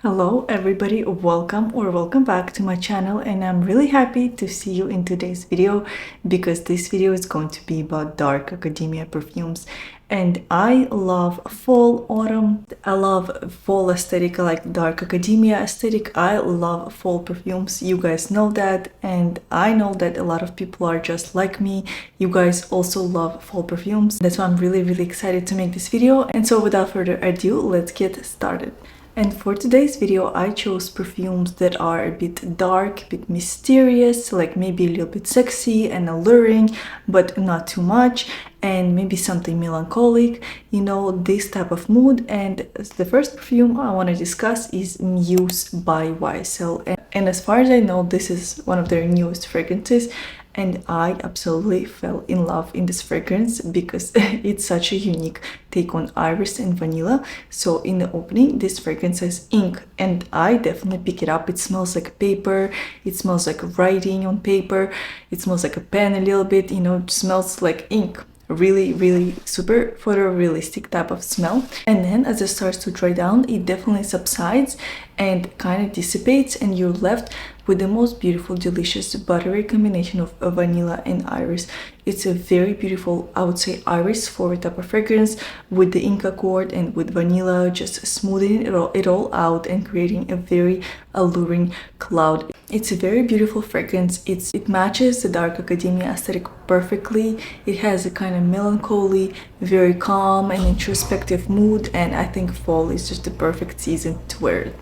Hello everybody, welcome back to my channel, and I'm really happy to see you in today's video because this video is going to be about dark academia perfumes. And I love fall autumn. I love fall aesthetic. I like dark academia aesthetic. I love fall perfumes. You guys know that, and I know that a lot of people are just like me. You guys also love fall perfumes. That's why I'm really excited to make this video. And so without further ado, let's get started. And for today's video, I chose perfumes that are a bit dark, a bit mysterious, like maybe a little bit sexy and alluring, but not too much, and maybe something melancholic, you know, this type of mood. And the first perfume I want to discuss is Muse by YSL. And as far as I know, this is one of their newest fragrances. And I absolutely fell in love in this fragrance because it's such a unique take on iris and vanilla. So in the opening, this fragrance has ink, and I definitely pick it up. It smells like paper, it smells like writing on paper, it smells like a pen a little bit, you know, it smells like ink. Really super photorealistic type of smell. And then as it starts to dry down, it definitely subsides and kind of dissipates, and you're left with the most beautiful, delicious, buttery combination of vanilla and iris. It's a very beautiful, I would say, iris forward type of fragrance with the ink accord and with vanilla, just smoothing it all out and creating a very alluring cloud. It's a very beautiful fragrance. It matches the dark academia aesthetic perfectly. It has a kind of melancholy, very calm and introspective mood, and I think fall is just the perfect season to wear it.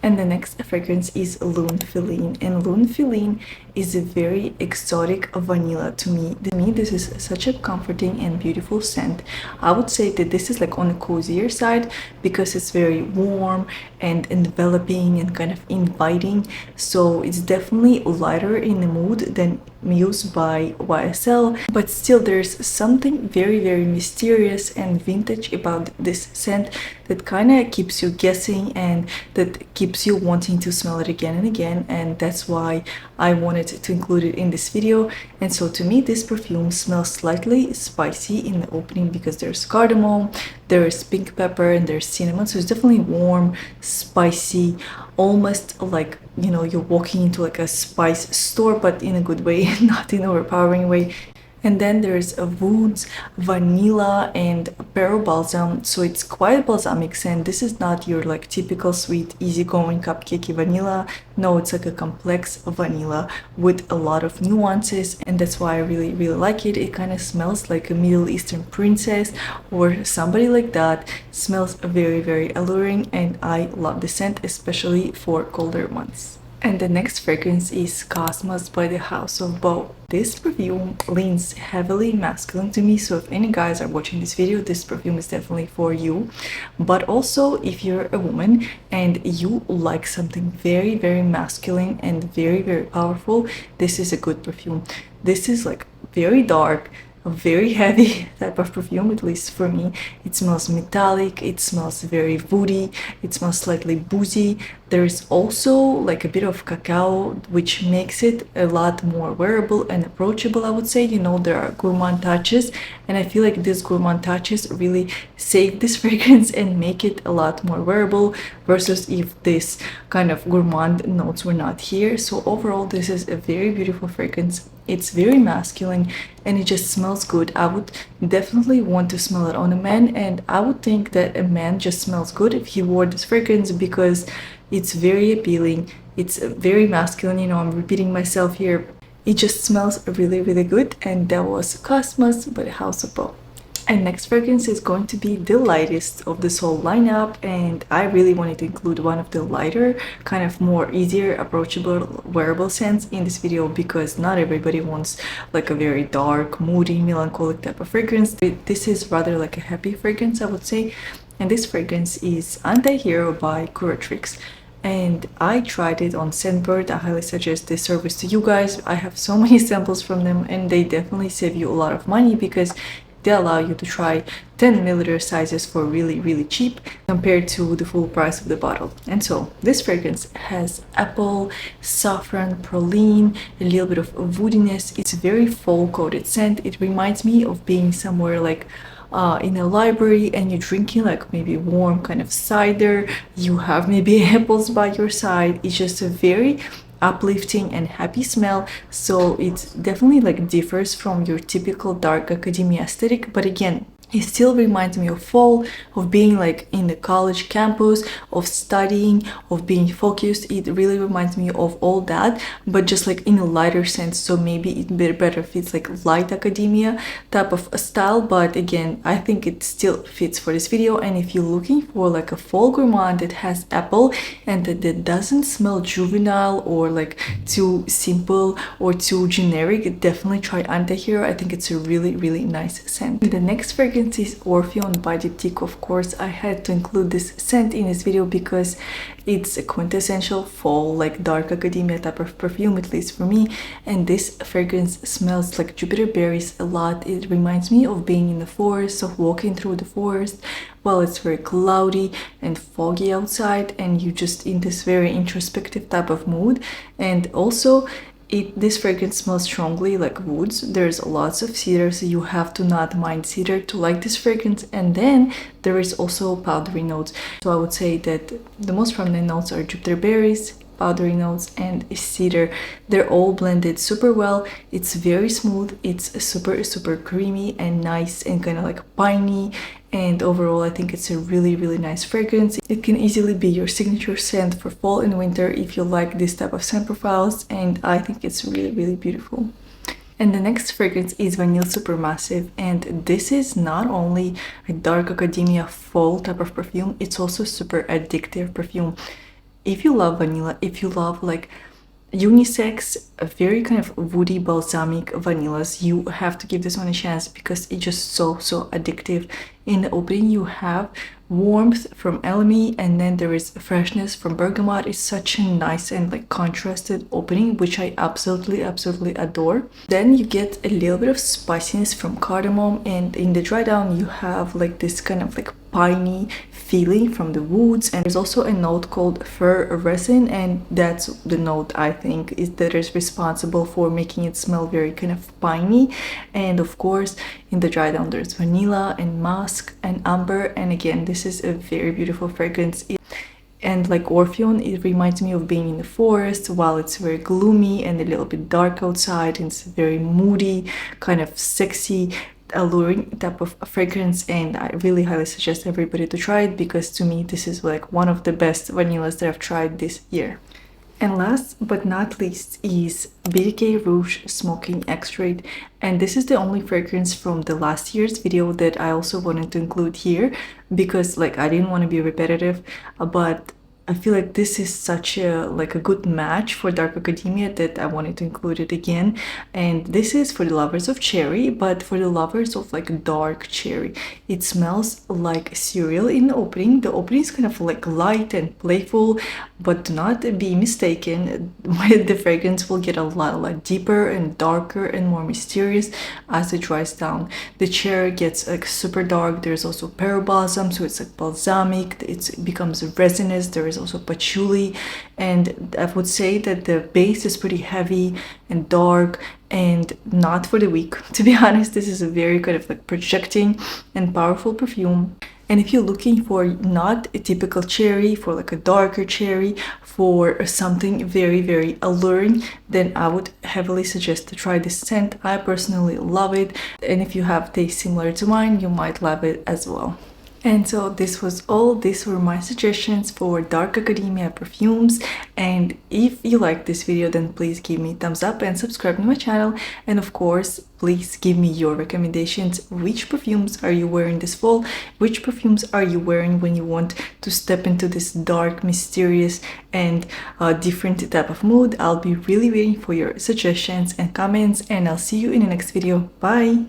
And the next fragrance is Lune Feline, and Lune Feline is a very exotic vanilla to me. This is such a comforting and beautiful scent. I would say that this is like on the cozier side because it's very warm and enveloping and kind of inviting. So it's definitely lighter in the mood than Muse by YSL, but still there's something very mysterious and vintage about this scent that kind of keeps you guessing and that keeps you wanting to smell it again and again, and that's why I wanted to include it in this video. And so to me, this perfume smells slightly spicy in the opening because there's cardamom, there's pink pepper, and there's cinnamon. So it's definitely warm, spicy, almost like, you know, you're walking into like a spice store, but in a good way, not in an overpowering way. And then there's a Woods, vanilla, and pearl balsam. So it's quite balsamic scent. This is not your like typical sweet, easygoing cupcakey vanilla. No, it's like a complex vanilla with a lot of nuances, and that's why I really like it. It kind of smells like a Middle Eastern princess or somebody like that. Smells very alluring, and I love the scent, especially for colder months. And the next fragrance is Cosmos by the House of Beau. This perfume leans heavily masculine to me, so if any guys are watching this video, this perfume is definitely for you. But also, if you're a woman and you like something very masculine and very powerful, this is a good perfume. This is like very dark, a very heavy type of perfume, at least for me. It smells metallic, it smells very woody, it smells slightly boozy. There's also like a bit of cacao, which makes it a lot more wearable and approachable, I would say. You know, there are gourmand touches, and I feel like these gourmand touches really save this fragrance and make it a lot more wearable versus if this kind of gourmand notes were not here. So overall, this is a very beautiful fragrance. It's very masculine and it just smells good. I would definitely want to smell it on a man, and I would think that a man just smells good if he wore this fragrance because it's very appealing. It's very masculine, you know, I'm repeating myself here. It just smells really good, and that was Cosmos by the House of Beau. And next fragrance is going to be the lightest of this whole lineup, and I really wanted to include one of the lighter, kind of more easier, approachable, wearable scents in this video because not everybody wants like a very dark, moody, melancholic type of fragrance. This is rather like a happy fragrance, I would say, and this fragrance is AntiHero by Curatrix. And I tried it on Scentbird. I highly suggest this service to you guys. I have so many samples from them, and they definitely save you a lot of money because they allow you to try 10 milliliter sizes for really cheap compared to the full price of the bottle. And so this fragrance has apple, saffron, praline, a little bit of woodiness. It's a very fall coated scent. It reminds me of being somewhere like in a library and you're drinking like maybe warm kind of cider, you have maybe apples by your side. It's just a very uplifting and happy smell, so it definitely like differs from your typical dark academia aesthetic, but again, it still reminds me of fall, of being like in the college campus, of studying, of being focused. It really reminds me of all that, but just like in a lighter sense. So maybe it better fits like light academia type of a style, but again, I think it still fits for this video. And if you're looking for like a fall gourmand that has apple and that doesn't smell juvenile or like too simple or too generic, definitely try AntiHero. I think it's a really nice scent. The next fragrance is Orpheon by Diptyque. Of course, I had to include this scent in this video because it's a quintessential fall, like dark academia type of perfume, at least for me. And this fragrance smells like Jupiter berries a lot. It reminds me of being in the forest, of walking through the forest while it's very cloudy and foggy outside, and you just in this very introspective type of mood. And also, this fragrance smells strongly like woods. There's lots of cedar, so you have to not mind cedar to like this fragrance. And then there is also powdery notes. So I would say that the most prominent notes are Jupiter berries, powdery notes, and cedar. They're all blended super well. It's very smooth. It's super creamy and nice and kind of like piney. And overall, I think it's a really nice fragrance. It can easily be your signature scent for fall and winter if you like this type of scent profiles, and I think it's really beautiful. And the next fragrance is Vanille Supermassive, and this is not only a dark academia fall type of perfume, it's also super addictive perfume. If you love vanilla, if you love like unisex, a very kind of woody balsamic vanillas, you have to give this one a chance because it's just so addictive. In the opening you have warmth from elemi, and then there is freshness from bergamot. It's such a nice and like contrasted opening, which I absolutely adore. Then you get a little bit of spiciness from cardamom, and in the dry down you have like this kind of like piney feeling from the woods. And there's also a note called fir resin, and that's the note I think that is responsible for making it smell very kind of piney. And of course, in the dry down there's vanilla and musk and amber, and again, this is a very beautiful fragrance. And like Orpheon, it reminds me of being in the forest while it's very gloomy and a little bit dark outside, and it's very moody, kind of sexy, alluring type of fragrance. And I really highly suggest everybody to try it because to me this is like one of the best vanillas that I've tried this year. And last but not least is BDK Rouge Smoking Extrait, and this is the only fragrance from the last year's video that I also wanted to include here because like I didn't want to be repetitive, but I feel like this is such a like a good match for dark academia that I wanted to include it again. And this is for the lovers of cherry, but for the lovers of like dark cherry. It smells like cereal in the opening. The opening is kind of like light and playful, but do not be mistaken. The fragrance will get a lot deeper and darker and more mysterious as it dries down. The cherry gets like super dark. There's also pearl balsam, so it's like balsamic. It becomes resinous. There is also patchouli, and I would say that the base is pretty heavy and dark and not for the weak. To be honest, this is a very kind of like projecting and powerful perfume. And if you're looking for not a typical cherry, for like a darker cherry, for something very alluring, then I would heavily suggest to try this scent. I personally love it, and if you have taste similar to mine, you might love it as well. And so this was all. These were my suggestions for dark academia perfumes, and if you like this video, then please give me a thumbs up and subscribe to my channel. And of course, please give me your recommendations. Which perfumes are you wearing this fall? Which perfumes are you wearing when you want to step into this dark, mysterious and different type of mood? I'll be really waiting for your suggestions and comments, and I'll see you in the next video. Bye!